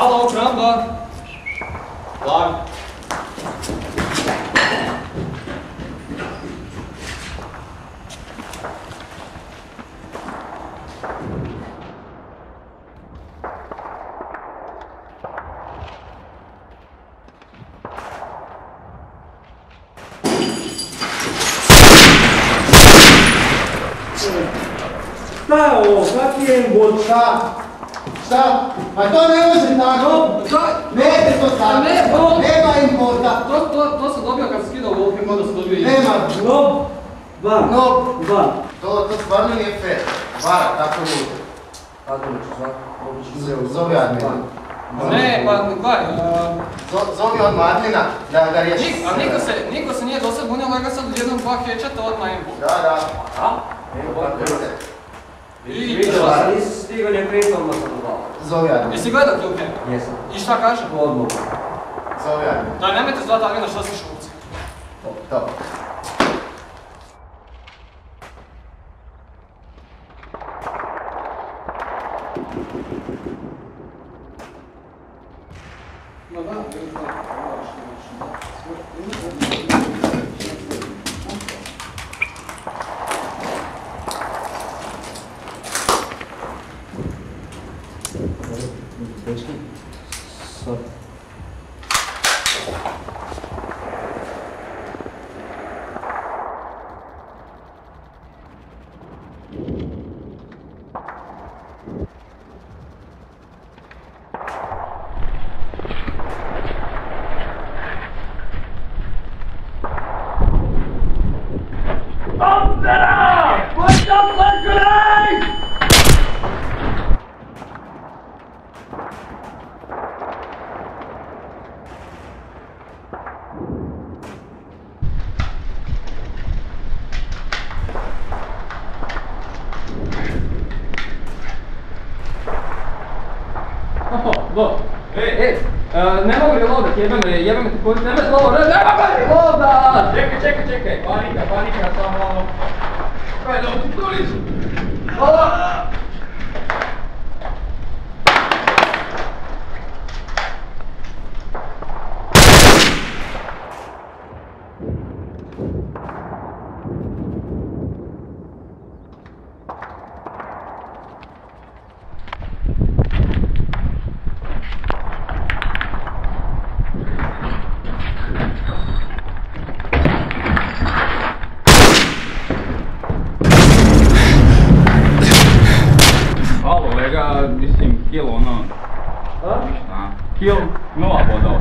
Halo, Kramba! Lag. Šta je ovo? Kak je embot? Šta? Pa to ne može tako! Neće to tako! Nema embota! To sam dobio kad sam skidao Wolfing, onda sam dobio i... Nema! Nob! Van! Nob! Van! To stvarno nije fair. Vara, tako ljudi. Kako neću zvati? Zovi admina. Ne, pa gledaj... Zovi odmah admina da ga riješi. A niko se nije do sad bunio, ali ga sad jednom dva headshota odmah embot. Da. A? Vidjela sam, nisi stigao nije pritom sam dodala. Zovi admina. Jesi gledao Kill Cam? Jesam. I šta kaže? Odmah. Zovi admina. Da, nemojte zvati admina, šta ste šupci. To. Ma da, Dečki, sad. ne mogu reloadat, jebe me ti poziv, nemoj slovo, ne mogu reloadat! Čekaj, panika, samo malo. Kaj da utkuliš? Mislim, kill ono... A? Kill 0 bodova.